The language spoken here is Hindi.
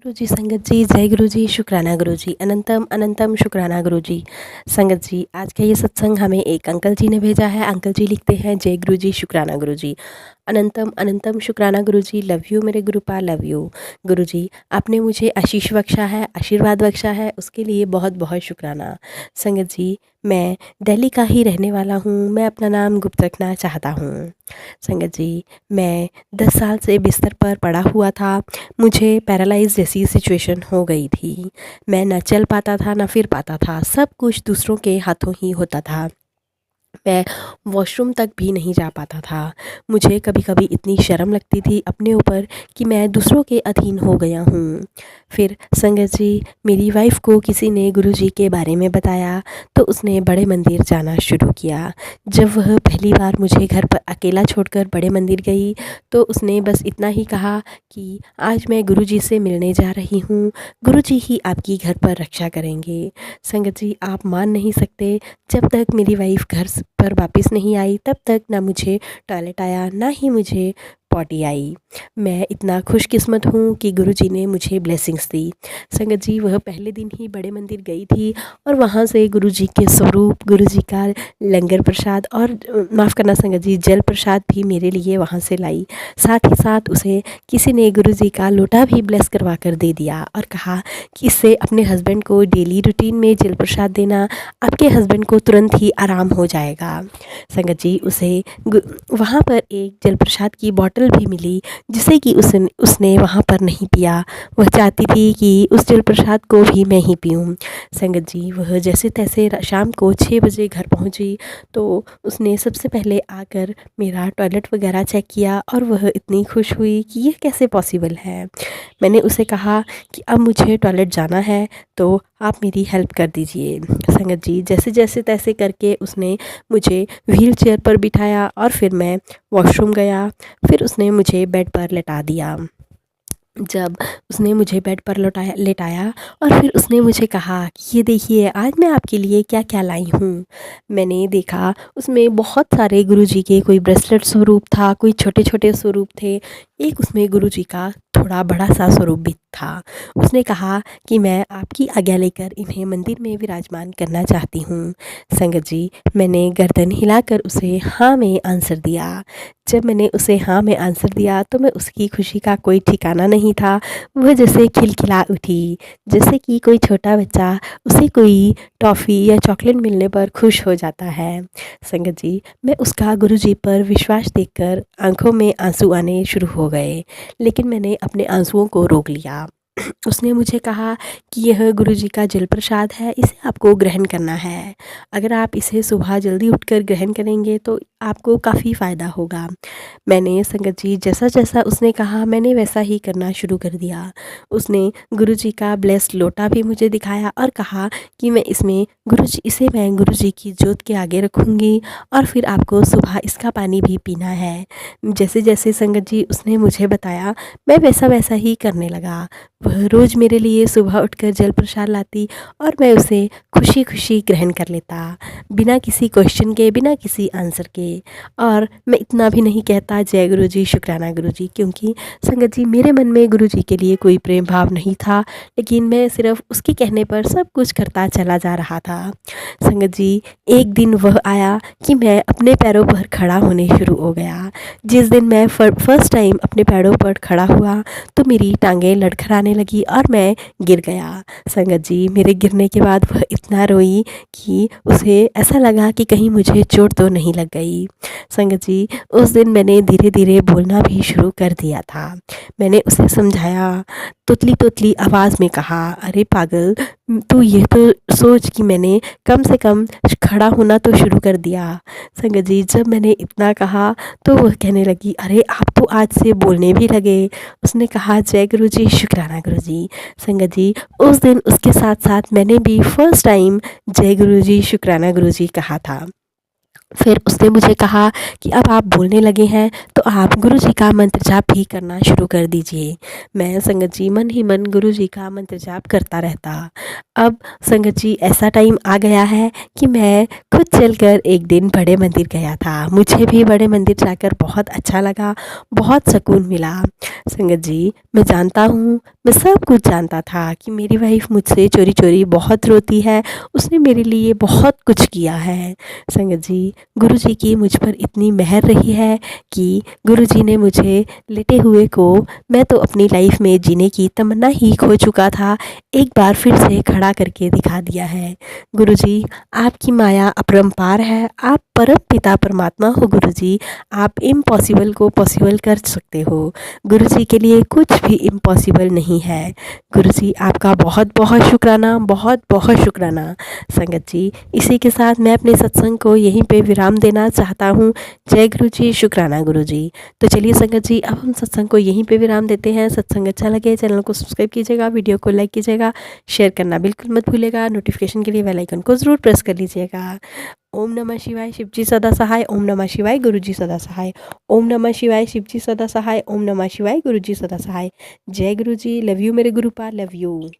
गुरु जी, संगत जी, जय गुरु जी, शुक्राना गुरु जी, अनंतम अनंतम शुक्राना गुरु जी। संगत जी, आज का ये सत्संग हमें एक अंकल जी ने भेजा है। अंकल जी लिखते हैं, जय गुरु जी, शुक्राना गुरु जी, अनंतम अनंतम शुक्राना गुरु जी, लव यू मेरे गुरुपा, लव यू। गुरु जी, आपने मुझे आशीष बख्शा है, आशीर्वाद बख्शा है, उसके लिए बहुत बहुत शुक्राना। संगत जी, मैं दिल्ली का ही रहने वाला हूँ। मैं अपना नाम गुप्त रखना चाहता हूँ। संगत जी, मैं 10 साल से बिस्तर पर पड़ा हुआ था। मुझे पैरालाइज़ जैसी सिचुएशन हो गई थी। मैं ना चल पाता था, ना फिर पाता था। सब कुछ दूसरों के हाथों ही होता था। मैं वॉशरूम तक भी नहीं जा पाता था। मुझे कभी-कभी इतनी शर्म लगती थी अपने ऊपर कि मैं दूसरों के अधीन हो गया हूँ। फिर संगत जी, मेरी वाइफ़ को किसी ने गुरुजी के बारे में बताया, तो उसने बड़े मंदिर जाना शुरू किया। जब वह पहली बार मुझे घर पर अकेला छोड़कर बड़े मंदिर गई, तो उसने बस इतना ही कहा कि आज मैं गुरुजी से मिलने जा रही हूँ, गुरुजी ही आपकी घर पर रक्षा करेंगे। संगत जी, आप मान नहीं सकते, जब तक मेरी वाइफ़ घर पर वापस नहीं आई, तब तक ना मुझे टॉयलेट आया, ना ही मुझे पॉटी आई। मैं इतना खुशकिस्मत हूँ कि गुरुजी ने मुझे ब्लेसिंग्स दी। संगत जी, वह पहले दिन ही बड़े मंदिर गई थी और वहाँ से गुरुजी के स्वरूप, गुरुजी का लंगर प्रसाद और माफ़ करना संगत जी, जल प्रसाद भी मेरे लिए वहाँ से लाई। साथ ही साथ उसे किसी ने गुरुजी का लोटा भी ब्लेस करवा कर दे दिया और कहा कि इससे अपने हस्बैंड को डेली रूटीन में जल प्रसाद देना, आपके हस्बैंड को तुरंत ही आराम हो जाएगा। संगत जी, उसे वहाँ पर एक जल प्रसाद की बॉटल भी मिली, जिसे कि उसने वहाँ पर नहीं पिया। वह चाहती थी कि उस जल प्रसाद को भी मैं ही पीऊँ। संगत जी, वह जैसे तैसे शाम को 6 बजे घर पहुँची, तो उसने सबसे पहले आकर मेरा टॉयलेट वगैरह चेक किया और वह इतनी खुश हुई कि ये कैसे पॉसिबल है। मैंने उसे कहा कि अब मुझे टॉयलेट जाना है, तो आप मेरी हेल्प कर दीजिए। संगत जी, जैसे जैसे तैसे करके उसने मुझे व्हील चेयर पर बिठाया और फिर मैं वॉशरूम गया। फिर उसने मुझे बेड पर लेटा दिया। जब उसने मुझे बेड पर लेटाया और फिर उसने मुझे कहा कि ये देखिए, आज मैं आपके लिए क्या-क्या लाई हूँ। मैंने देखा उसमें बहुत सारे गुरुजी के कोई ब्रेसलेट स्वरूप था, कोई छोटे-छोटे स्वरूप थे। एक उसमें गुरुजी का थोड़ा बड़ा-सा स्वरूप भी था। उसने कहा कि मैं आपकी आज्ञा लेकर इन्हें मंदिर में विराजमान करना चाहती हूँ। संगत जी, मैंने गर्दन हिलाकर उसे हाँ में आंसर दिया। जब मैंने उसे हाँ में आंसर दिया, तो मैं उसकी खुशी का कोई ठिकाना नहीं था। वह जैसे खिलखिला उठी, जैसे कि कोई छोटा बच्चा उसे कोई टॉफ़ी या चॉकलेट मिलने पर खुश हो जाता है। संगत जी, मैं उसका गुरुजी पर विश्वास देखकर आँखों में आँसू आने शुरू हो गए, लेकिन मैंने अपने आँसुओं को रोक लिया। उसने मुझे कहा कि यह गुरुजी का जल प्रसाद है, इसे आपको ग्रहण करना है। अगर आप इसे सुबह जल्दी उठकर ग्रहण करेंगे, तो आपको काफ़ी फ़ायदा होगा। मैंने संगत जी, जैसा-जैसा उसने कहा, मैंने वैसा ही करना शुरू कर दिया। उसने गुरुजी का ब्लेस्ड लोटा भी मुझे दिखाया और कहा कि इसे मैं गुरुजी की जोत के आगे रखूँगी और फिर आपको सुबह इसका पानी भी पीना है। जैसे-जैसे संगत जी उसने मुझे बताया, मैं वैसा-वैसा ही करने लगा। वह रोज़ मेरे लिए सुबह उठकर जल प्रसाद लाती और मैं उसे खुशी-खुशी ग्रहण कर लेता, बिना किसी क्वेश्चन के, बिना किसी आंसर के। और मैं इतना भी नहीं कहता जय गुरु जी, शुक्राना गुरु जी, क्योंकि संगत जी, मेरे मन में गुरु जी के लिए कोई प्रेम भाव नहीं था, लेकिन मैं सिर्फ़ उसके कहने पर सब कुछ करता चला जा रहा था। संगत जी, एक दिन वह आया कि मैं अपने पैरों पर खड़ा होने शुरू हो गया। जिस दिन मैं फर्स्ट टाइम अपने पैरों पर खड़ा हुआ, तो मेरी टाँगें लड़खड़ाने लगी और मैं गिर गया। संगत जी, मेरे गिरने के बाद वह इतना रोई कि उसे ऐसा लगा कि कहीं मुझे चोट तो नहीं लग गई। संगत जी, उस दिन मैंने धीरे-धीरे बोलना भी शुरू कर दिया था। मैंने उसे समझाया, तुतली-तुतली आवाज़ में कहा, अरे पागल, तू ये तो सोच कि मैंने कम से कम खड़ा होना तो शुरू कर दिया। संगत जी, जब मैंने इतना कहा, तो वह कहने लगी, अरे आप तो आज से बोलने भी लगे। उसने कहा, जय गुरु जी, शुक्राना गुरु जी। संगत जी, उस दिन उसके साथ-साथ मैंने भी फर्स्ट टाइम जय गुरु जी, शुक्राना गुरु जी कहा था। फिर उसने मुझे कहा कि अब आप बोलने लगे हैं तो आप गुरुजी का मंत्र जाप भी करना शुरू कर दीजिए। मैं संगत जी मन ही मन गुरुजी का मंत्र जाप करता रहता। अब संगत जी ऐसा टाइम आ गया है कि मैं खुद चलकर एक दिन बड़े मंदिर गया था। मुझे भी बड़े मंदिर जाकर बहुत अच्छा लगा, बहुत सुकून मिला। संगत जी मैं जानता हूँ, मैं सब कुछ जानता था कि मेरी वाइफ़ मुझसे चोरी-चोरी बहुत रोती है, उसने मेरे लिए बहुत कुछ किया है। संगत जी गुरुजी की मुझ पर इतनी मेहर रही है कि गुरुजी ने मुझे लेटे हुए को, मैं तो अपनी लाइफ में जीने की तमन्ना ही खो चुका था, एक बार फिर से खड़ा करके दिखा दिया है। गुरुजी आपकी माया अपरंपार है, आप परम पिता परमात्मा हो गुरुजी, आप इम्पॉसिबल को पॉसिबल कर सकते हो। गुरुजी के लिए कुछ भी इम्पॉसिबल नहीं है। गुरुजी आपका बहुत बहुत शुक्राना, बहुत बहुत शुक्राना। संगत जी इसी के साथ मैं अपने सत्संग को यहीं पे विराम देना चाहता हूँ। जय गुरु जी, शुक्राना गुरु जी। तो चलिए संगत जी अब हम सत्संग को यहीं पे विराम देते हैं। सत्संग अच्छा लगे चैनल को सब्सक्राइब कीजिएगा, वीडियो को लाइक कीजिएगा, शेयर करना बिल्कुल मत भूलिएगा, नोटिफिकेशन के लिए बेल आइकन को ज़रूर प्रेस कर लीजिएगा। ओम नमः शिवाय, शिव जी सदा सहाय। ओम नमः शिवाय, गुरु जी सदा सहाय। ओम नमः शिवाय, शिव जी सदा सहाय। ओम नमः शिवाय, गुरु जी सदा सहाय। जय गुरु जी, लव यू मेरे गुरुपाल, लव यू।